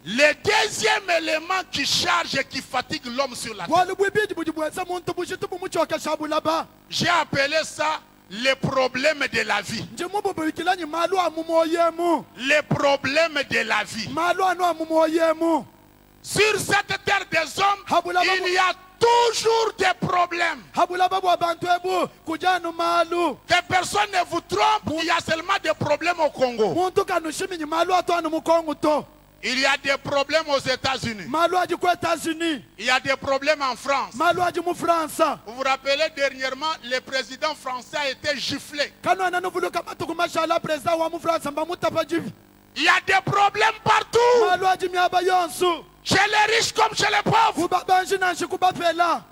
Le deuxième élément qui charge et qui fatigue l'homme sur la terre, bwalubwibidi bujibweza muntu bushitu bumuchokesha bulaba j'ai appelé ça les problèmes de la vie. njimububulikilanyi malu amumoyemu Les problèmes de la vie. malu anu amumoyemu Sur cette terre des hommes, Habula il y a toujours des problèmes. habulaba bwa bantu ebu kujanu malu Que personne ne vous trompe, il y a seulement des problèmes au Congo. muntu kanushiminyi malu atu anu mukongu to Il y a des problèmes aux États-Unis. malu aji ku Etats-Unis Il y a des problèmes en France. malu aji mu Fransa Vous vous rappelez dernièrement, le président français a été giflé. kano ananuvuluka matuku mashala president wa mu Fransa mbamutapa jivi Il y a des problèmes partout. malu aji miaba yonsu Chez les riches comme chez les pauvres. kubabanji nanshi kubapela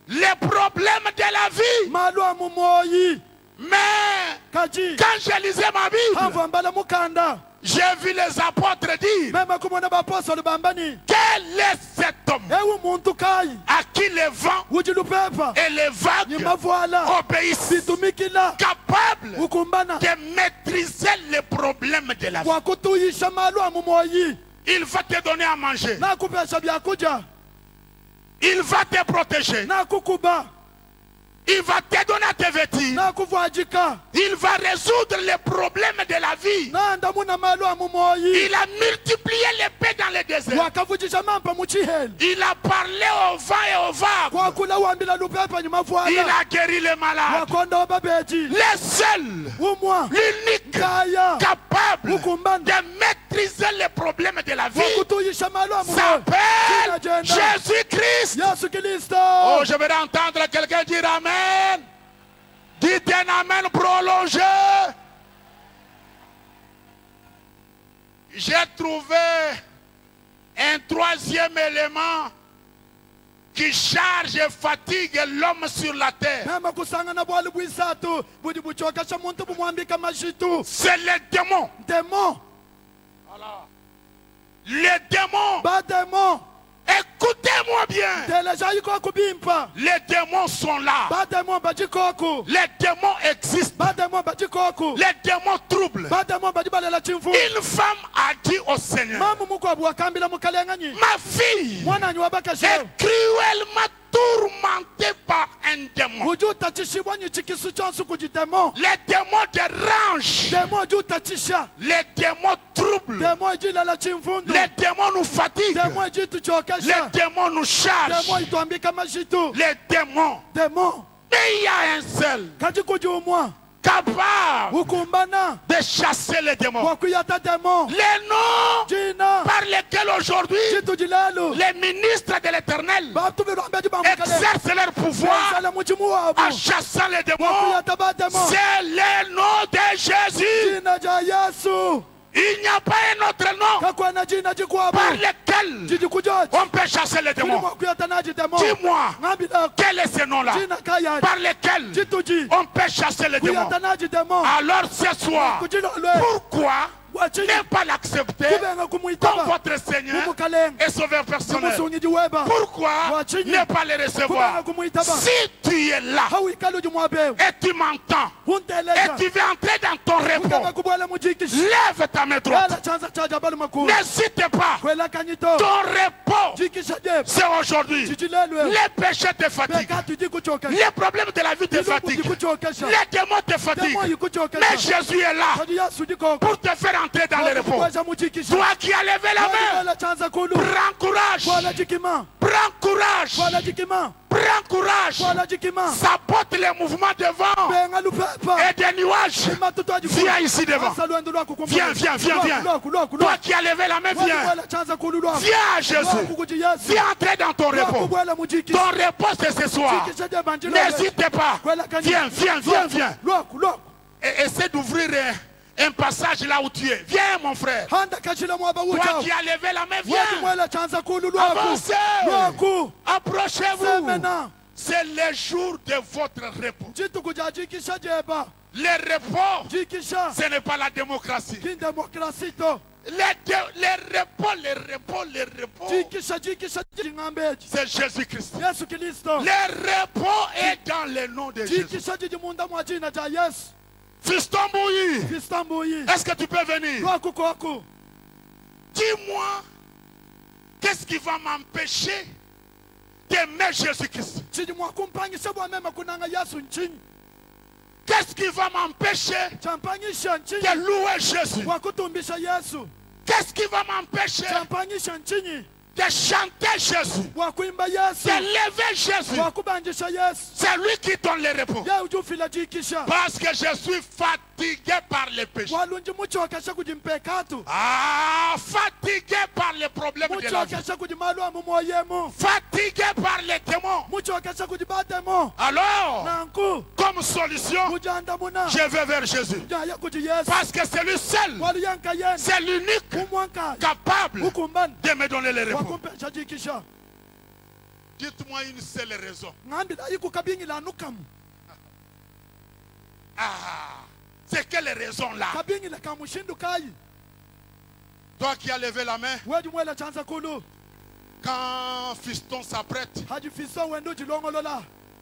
Les problèmes de la vie. malu amumoyi Mais kaji quand je lisais ma Bible, hamvu ambala mukanda j'ai vu les apôtres dire, mema kumona bapostoli bambani quel est cet homme ewu muntu kayi à qui le vent ujilupepa et les vagues nyimavuala obéissent, bitumikila capable ukumbana de maîtriser les problèmes de la vie. wakutuyisha malu amumoyi Il va te donner à manger. nakupesha byakuja Il va te protéger. nakukuba Il va te donner à te vêtir. nakuvwajika Il va résoudre les problèmes de la vie. nandamuna malu amumoyi Il a multiplié les paix dans le désert. wakavujisha mampa muchiheli Il a parlé au vent et au vagues. kwakula wambila lupepa Il nyimavuala a guéri les malades. wakonda babeji Le seul, umwa l'unique, kaya capable ukumbana de maîtriser les problèmes de la vie wakutuyisha malu amumoyi s'appelle Jésus-Christ. yesu kristo Oh, je vais entendre quelqu'un dire Amen. Dites un Amen prolongé. J'ai trouvé un troisième élément qui charge et fatigue l'homme sur la terre. mema kusangana bwali bwisatu budi buchokesha muntu bumwambika mashitu C'est les démons. demo Les démons. bademo Écoutez-moi bien. teleja yiko kubimpa Les démons sont là. bademo bajikoku Les démons existent. bademo bajikoku Les démons troublent. bademo bajibalela chimfu Une femme a dit au Seigneur, mamu mukwabu wakambila mukalenganyi ma fille mwananyi wabakashe est cruellement tourmentée par un démon. ujutachishibwanyi chikisu chonsu kujidemo Les démons dérangent. demo ujutachisha Les démons troublent. demo ijilela chimfundu Les démons nous fatiguent. demo Les ijituchokesha démons nous chargent. demo itwambika mashitu Les démons. demo Mais il y a un seul kajikujumwa capable ukumbana de chasser les démons. wakuyata demo Les noms jina par lesquels aujourd'hui chitu jilelu les ministres de l'Éternel batubilwambeji bamukale exercent leur pouvoir sala muchimu wabu en chassant les démons. wakuyata bademo C'est le nom de Jésus. jina ja yesu Il n'y a pas un autre nom kakwana jina jikwabu par lequel jijikujoji on peut chasser les démons. wakuyata naji demo Dis-moi, ngambila quel est ce nom-là jina kaya par lequel jituji on peut chasser les démons? kuyata naji demo Alors ce soir, kujilolwe pourquoi wachini ne pas l'accepter kubenga comme kumwitaba votre Seigneur mumukalenga et Sauveur personnel? mumusungiji weba Pourquoi ne pas les recevoir? Si tu es là hawikali ujimwabewe et tu m'entends et hunteleja tu veux entrer dans ton ukanga repos, kubwela mujikisha lève ta main droite. ela chanza chaja bali makulu N'hésite pas. kwela kanyito Ton repos, jikisha jeba c'est aujourd'hui. jijilelwe Les péchés te fatiguent. bekatu jikuchokesha Les problèmes de la vie te fatiguent. jikuchokesha Les démons te demo fatiguent. Mais yikuchokesha Jésus est là kadi yesu jikoko pour te faire entrer dans le repos. kweza mujikisha Toi qui as levé la main, ela chanza kulu prends courage. kwala jikima Prends courage. kwala jikima Prends courage. kwala jikima Sabote les mouvements de vent benga lupepa et des nuages. Viens ici devant. Viens, viens, viens, viens. Toi qui as levé la main, viens. Viens à Jésus. Viens entrer dans ton repos. Ton repos c'est ce soir. N'hésitez pas. Viens, viens, viens, viens. Et essaie d'ouvrir un passage là où tu es. Viens mon frère. Toi qui as levé la main, viens. Avancez. Approchez-vous. C'est le jour de votre repos. Le repos, ce n'est pas la démocratie. Les repos, c'est Jésus-Christ. Le repos est dans le nom de Jésus. Fiston Bouilly, est-ce que tu peux venir? Dis-moi, qu'est-ce qui va m'empêcher d'aimer Jésus-Christ? Qu'est-ce qui va m'empêcher de louer Jésus? Qu'est-ce qui va m'empêcher de chanter Jésus, de lever Jésus? C'est lui qui donne le repos. Parce que je suis fatigué par les péchés. Fatigué par les problèmes de la vie. Fatigué par les démons. Alors, comme solution, je vais vers Jésus. Parce que c'est lui seul, c'est l'unique capable de me donner le repos. Dites-moi une seule raison. C'est quelle raison là? Toi qui as levé la main, quand Fiston s'apprête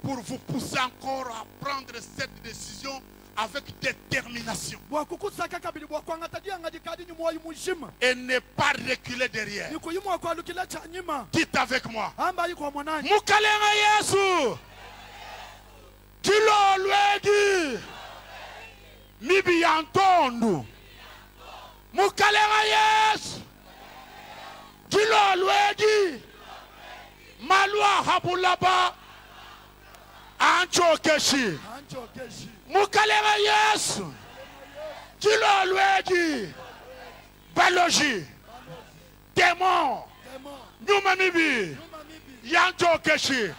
pour vous pousser encore à prendre cette décision avec détermination et ne pas reculer derrière, dites avec moi, Mukalenga Yesu Kilo Lwedi Mibiantondu Mukalenga Yesu Kilo Lwedi Malwa Habulaba Anchokeshi Mukalenga Yesu Kilo Lwedi Baloji Démon Nyumamibi Yanchokeshi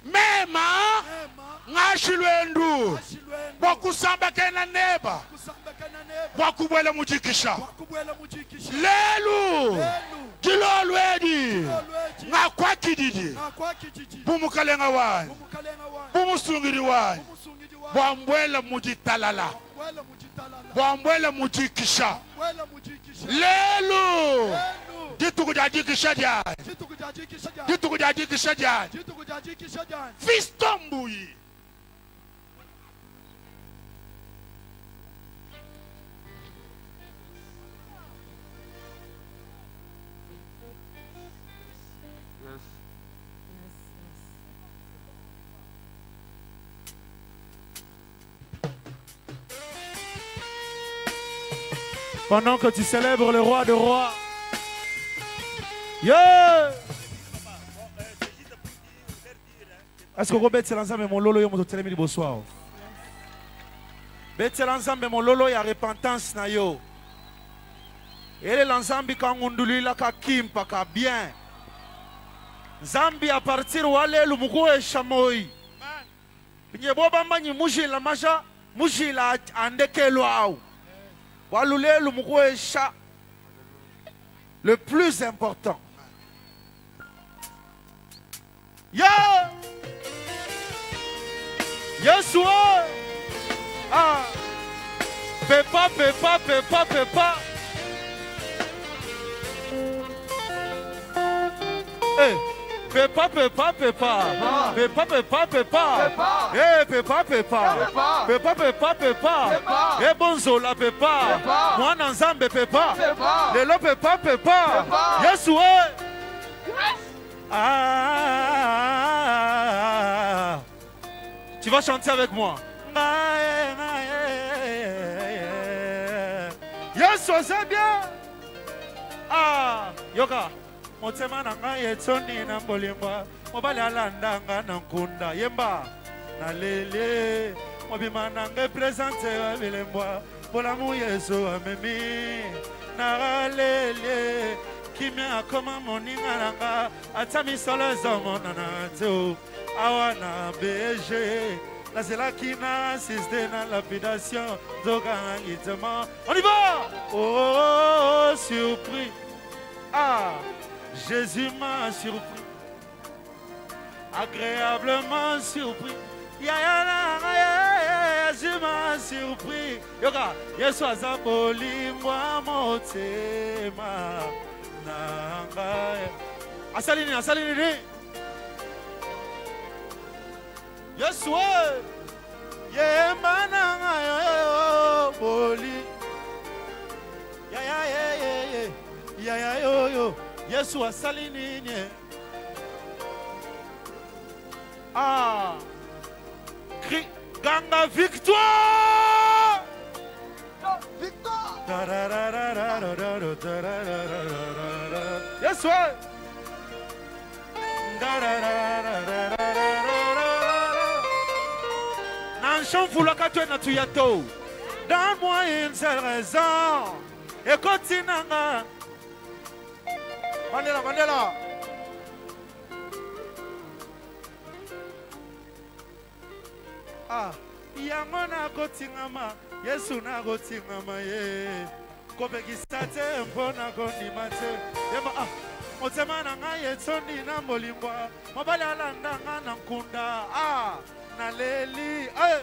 Mema Ngashilwendu Bokusamba kena neba Bokubwele mujikisha Lelu Kilo Lwedi Ngakwakididi Bumukalenga wani Bumusungiri wani Bwambwele mujitalala Bwambwele mujikisha Lelu Ditukujajikisha jai Ditukujajikisha jai Fiston Bouilly. Pendant que tu célèbres le roi de rois. Yeah! Est-ce que vous bêtez l'ensemble mon lolo yo mo telemi bonsoir? Bêtez l'ensemble mon lolo ya repentance na yo. Et l'ensemble quand ngunduli la ka kimpa ka bien. Zambi à partir wale lu muko e chamoi. Pinye boba mbanyi muji la maja, muji la andeke lo au. Walule lu muko e cha. Le plus important. Yeah! Yes, ouais! Ah! Pepa. Hey! Pepa. Hey, Pepa. Hey, bonzo la Pepa. Moi, Nanzambe Pepa. Lelo Pepa. Yes, ouais! Ah! Tu vas chanter avec moi. Yes, c'est bien. Ah, Yoka. Motema nanga yetsoni na mbolimba. Mobali alanda nga na nkunda. Yemba. Na lele. Mobima nanga presente wa bilembwa. Polamu Yesu amemi. naralele kimia koma moninga nanga atami solo zomona na teo awana BG nazelaki na assisté na lapidation zokanga ngitema. On y va. Oh, surpris. Ah, Jésus m'a surpris, agréablement surpris. Jésus m'a surpris. Yoga, Yesu azaboli moi motema nanga. Asalini, asalini. Yesu, ye mananga yo boli. Ya yo. Yesu asalini nye. Ah. Ganga victoire! Victoire! Yes, sir! Nanchon foulaka tu na tuyato. Donne-moi une seule raison. Et continue. Mandela, Mandela. Ah, yango na kotingama, Yesu na kotingama ye. Kopekisa te mpona kondima te. Yema ah, motema na nga yetsondi na molimbwa. Mobali alanda nga na nkunda. Ah, na leli. Ay.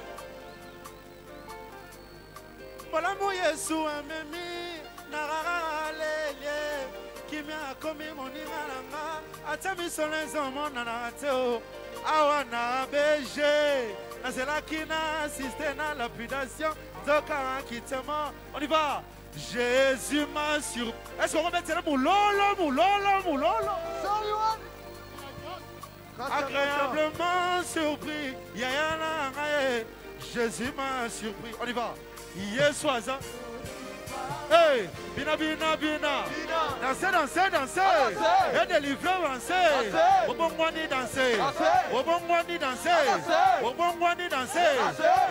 Mbolamu Yesu amemi na lele. Kimia komi moninga nanga. Atami solenzo mona na teo. Awa na BG. Nazelaki na assisté na lapidation. Zoka kitema. On y va. Jésus m'a surpris. Est-ce qu'on va mettre le moulolo? Agréablement surpris. Jésus m'a surpris. On y va. Yesuaza. Hey, bina. Danser. Et délivrer, danser. Obongwani danser.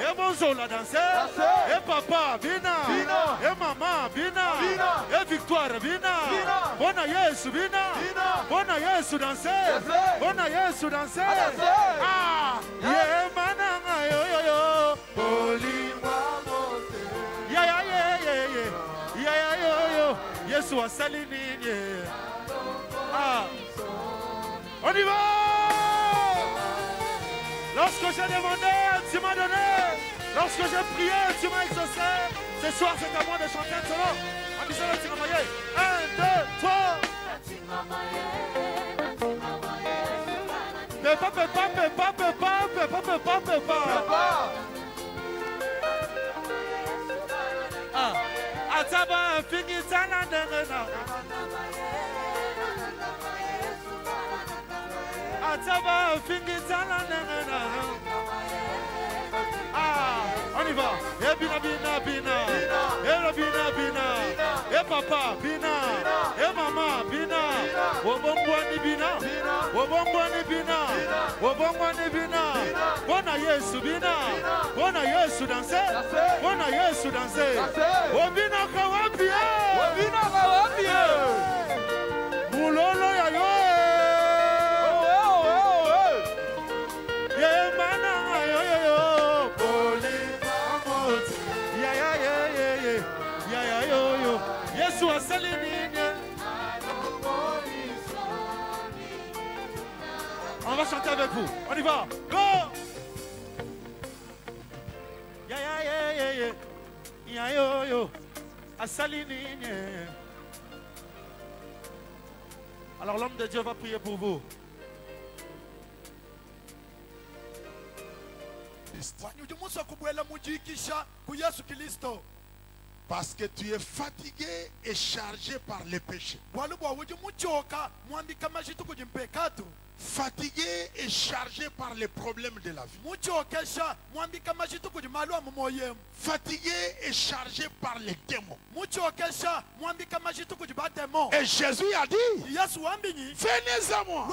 Et bonzola danser. Et papa, bina. Et maman, bina. Et victoire, bina. Bona Yesu, bina. Bona Yesu danser. Bona Yesu danser. Ah, ye mananga yo. Yesu asalini. Ah. On y va. Lorsque j'ai demandé, tu m'as donné. Lorsque j'ai prié, tu m'as exaucé. Ce soir, c'est à moi de chanter un solo. On dit solo, Tingamaye. 1, 2, 3. Pepa. Ah. Ataba fingi sana dengena. Ataba fingi sana dengena. Ah, on y va. Et bina. Et bina. Et papa bina. Et maman bina. Obongwani bina. Bona Yesu bina. Bona Yesu danser. Obina kawapie. Mulolo ya yo. Ye mana yo. Boli amot. Ya yo. Yesu asalini. On va chanter avec vous. On y va. Go. Ya yo. Asalini. Alors l'homme de Dieu va prier pour vous. Parce que tu es fatigué et chargé par les péchés. Fatigué et chargé par les problèmes de la vie. Fatigué et chargé par les démons. Et Jésus a dit, venez à moi.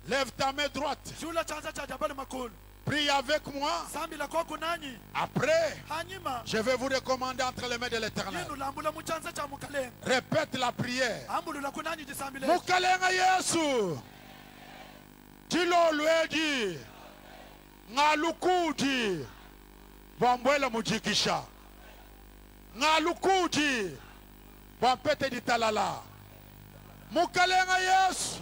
Lève ta main droite. Priez avec moi. sambila kwako nanyi Après, hanyuma je vais vous recommander entre les mains de l'Éternel. yinu lambula mu chanza cha mukalenga Répète la prière. ambulula kunanyi jisambile Mukalenga Yesu. Tilo lweji. Ngalukuji. Bambwela mujikisha. Ngalukuji. Bampete di talala. Mukalenga Yesu.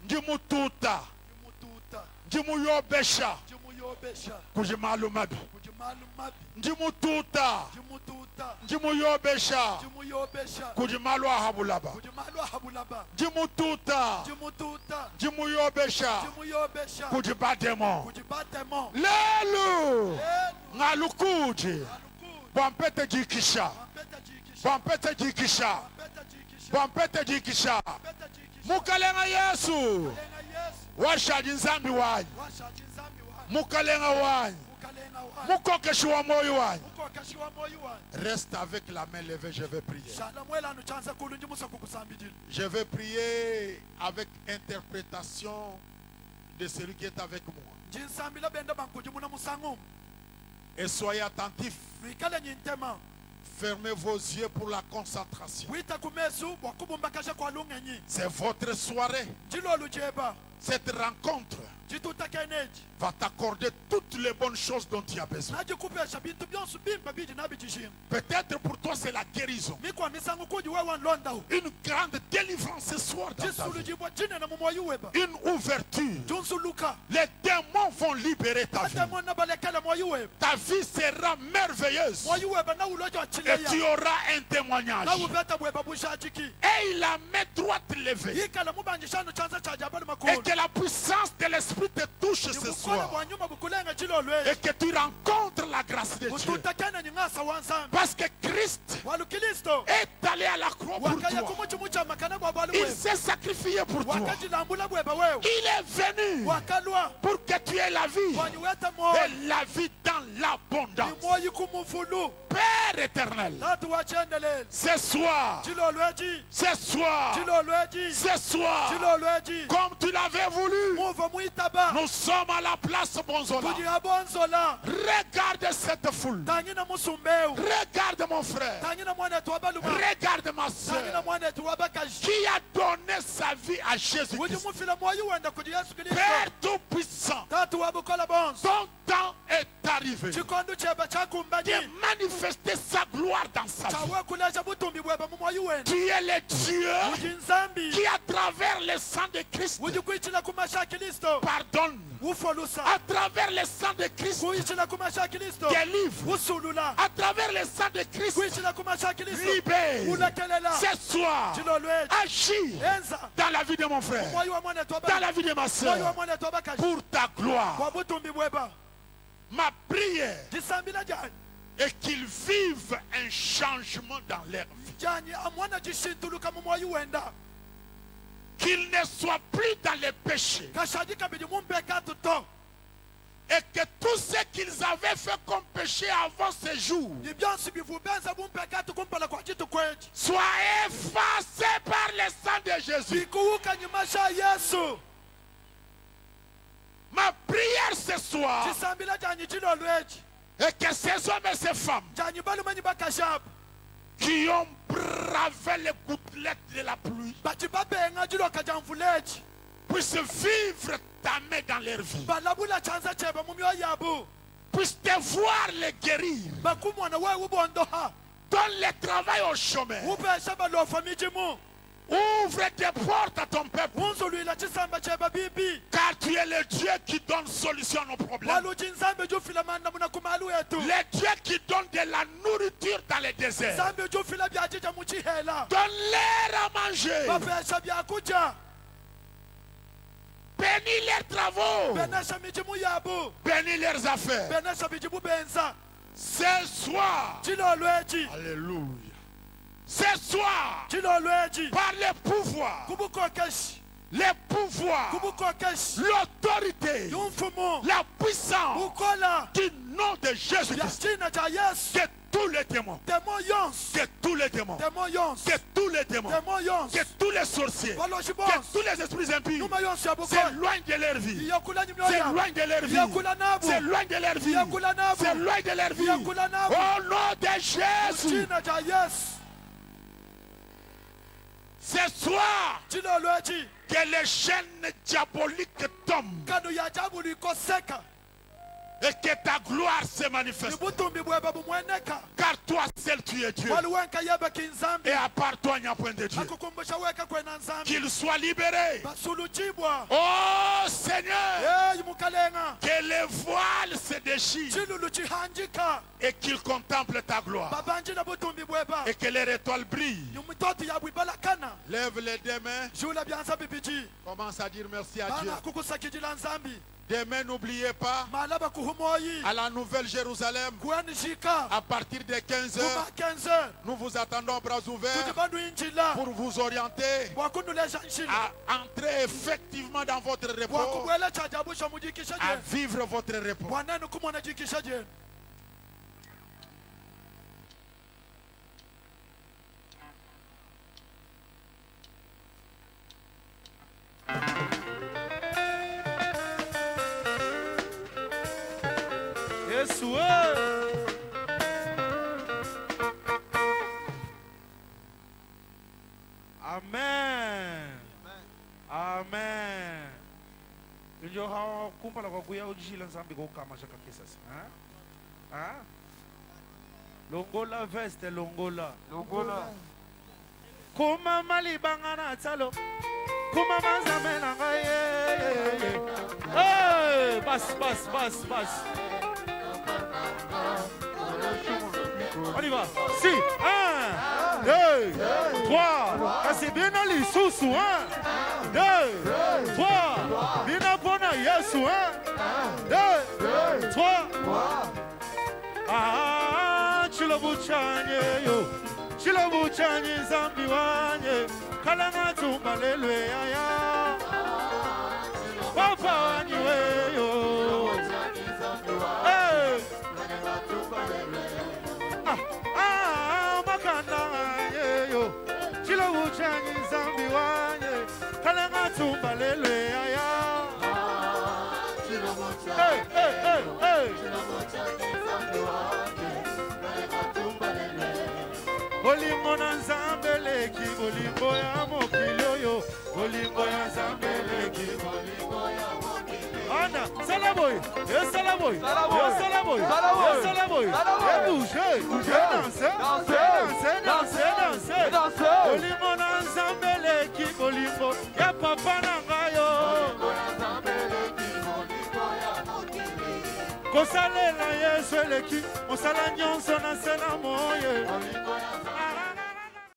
Ndimututa. mututa Ndimuyobesha. jimuyobesha Kujimalumabi. kujimalumabi Ndimututa. jimututa Ndimuyobesha. jimuyobesha Kujimalwa habulaba. kujimalwa habulaba Ndimututa. jimututa Ndimuyobesha. jimuyobesha Kujibademo. kujibatemo Lelu. enu Ngalukuji. alukuji Bampete jikisha. bampeta jikisha Bampete jikisha. bampeta jikisha Bampete jikisha. bampeta jikisha Mukalenga Yesu. lenga Yesu Washaji nzambi wanyu. washa jinzambi wa Mukalenga wanyu. mukalenga wa Mukokeshi wa moyo wanyu. uko kashi wa moyo wa Reste avec la main levée, je vais prier. shala mwela nu chanza kulunji musa kukusambidila Je vais prier avec interprétation de celui qui est avec moi. jinsambila benda bankuji muna musangu Et soyez attentifs. luikale nyintema Fermez vos yeux pour la concentration. wita kumesu wakubumbakasha kwa lungenyi C'est votre soirée. jilolu jeba Cette rencontre jituta keneji va t'accorder toutes les bonnes choses dont tu as besoin. najikupesha bintu byonse bimba bidi nabijishinga Peut-être pour toi c'est la guérison. mikwa misangu kuji wewa nlondahu Une grande délivrance ce soir dans ta jisulu vie. jibwa jinene mumoyu weba Une ouverture. junsuluka Les démons vont libérer ta vie. atemona balekele moyu weba Ta vie sera merveilleuse. moyu weba nawulojo Et tu chileya auras un témoignage. nawubeta bweba bushajiki Et la main droite levée. yikala mubanjishanu chanza chaja abali Et makulu que la puissance de l'Esprit te touche ce nibukola soir. bwa nyuma bukulenga chilolwe Et que tu rencontres la grâce de Dieu. bututa kene nyingasa wansambi Parce que Christ walukilisto est allé à la croix pour wakaya toi. kumuchimucha makana bwa bali Il weba s'est sacrifié pour toi. wakajilambula bweba wewe Il est venu wakalwa pour que tu aies la vie. wanyuweta moyo Et la vie dans l'abondance. moyi kumufulu Père éternel, tatu wachendelele ce soir, chilolweji ce soir, chilolweji ce soir, chilolweji comme tu l'avais voulu, muva muitaba nous sommes à la place Bonzola. kujiyabonzola Regarde cette foule. tangina musumbeu Regarde mon frère. tangina mwanetu wabaluma Regarde ma tangina soeur mwanetu wabakaji qui a donné sa vie à Jésus-Christ. kujimufila moyi wenda kuji yesu kristo Père Tout-Puissant, tatu wabukola bonso ton temps est arrivé chikondo cheba chakumbanyi de manifester sa gloire dans sa vie. chawe kulesha butumbi bweba mumoyi wenda Tu es le Dieu ujinzambi qui, à travers le sang de Christ, ujikuichila kumasha kristo pardonne. ufolusa À travers le sang de Christ, kuichila kumasha kristo délivre. usulula À travers le sang de Christ, kuichila kumasha kristo libère. ulakelela Ce soir, chilolweji agis enza dans la vie de mon frère, moyi wa mwanetu dans wabali la vie de ma moyi wa soeur, mwanetu wabakaji pour ta gloire. kwa butumbi bweba Ma prière jisambila jani est qu'ils vivent un changement dans leur vie. jani amwana jishintuluka mumoyi wenda Qu'ils ne soient plus dans les péchés. kashaji kabidi mumpeka tuto Et que tout ce qu'ils avaient fait comme péché avant ce jour ni byonsi bivubenza bumpeka tukumpala kwa jitu kweji soit effacé par le sang de Jésus. bikuuka nyuma sha yesu Ma prière ce soir jisambila jani chilolweji est que ces hommes et ces femmes jani balumanyi bakashabu qui ont bravé les gouttelettes de la pluie bati babenga jiloka jamvuleji puissent vivre ta main dans leur vie, balabula chanza cheba mumyoyo yabu puissent te voir les guérir, bakumwana wewe ubondoha donne le travail au chômeur, upesha balofa mijimu ouvre des portes à ton peuple, unzulwila chisamba cheba bibi car tu es le Dieu qui donne solution à nos problèmes, waluji nzambe jufila manda muna kumalu yetu le Dieu qui donne de la nourriture dans les déserts. nzambe jufila byajija muchihela Donne-leur à manger, bapesha byakuja bénis leurs travaux, benesha mijimu yabu bénis leurs affaires. benesha bijibu benza Ce soir, chilolweji alléluia, ce soir, chilolweji par le pouvoir, kubukokeshi les pouvoirs, kubukokeshi l'autorité, yumfumu la puissance bukola du nom de Jésus-Christ, jina ja Yesu que tous les démons, demo yonse que tous les démons, demo yonse que tous les démons, demo yonse que tous les sorciers, baloshi que bonse tous les esprits impies numa yonse ya bukhona s'éloignent de leur vie. iyakulanya imyoyo yabo S'éloignent de leur vie. iyakula nabo S'éloignent de leur vie. iyakula nabo S'éloignent de leur vie. iyakula nabo Au nom de Jésus. jina ja Yesu Ce soir, jina lwechi que les chaînes diaboliques tombent kanu ya jabu likoseka et que ta gloire se manifeste. nibutumbi bwebe bumweneka Car toi seul tu es Dieu. waliwenka yebe kinzambi Et à part toi, il n'y a point de Dieu. akukumbusha weka kwena nzambi Qu'il soit libéré. basuluchibwa Oh Seigneur, mukalenga que les voiles se déchirent chilulu chihanjika et qu'il contemple ta gloire. babanji na butumbi bweba Et que leur étoile brille. yumitoto ya bwibalakana Lève les deux mains. jula byanza bibiji Commence à dire merci à Dieu. bana kukusakijila nzambi Demain, n'oubliez pas, malaba kuhumoyi à la Nouvelle Jérusalem, kuenishika à partir de 15h, kuma 15h nous vous attendons bras ouverts tujibandu injila pour vous orienter wakundulesha nshila à entrer effectivement dans votre repos, wakubwele chajabusha mujikisha à je vivre votre repos. bwanenu kumwana jikisha je Yesu. Amen. Amen. Ndio hawa kumpala kwa kuya ujila nzambi kwa kama shaka kisasa. Ha? Longola veste longola. Kuma mali bangana talo. Kuma mazamena ngaye. Hey, bas. On y va. Si, 1, 2, 3. Kasi bien ali susu, 1, 2, 3. Bien pona Yesu, 1, 2, 3. Ah, chilobuchanye yo. Chilobuchanye zambi wanye. Kalanga tumbalelwe ya. Papa wanywe yo. Hey. Makanda yo. Chilo uchanyi zambi wanye. Kalanga tumbalelwe ya. Hey. Olimbo na nzambeleki, olimbo ya mokilo yo. Olimbo ya nzambeleki, olimbo ya mokilo. Ana, salaboy, salaboy, salaboy, salaboy, danse. Olimbo na nzambeleki, olimbo ya papa na ngayo. Kosalela Yesu eleki, mosala nyonso na sena moye.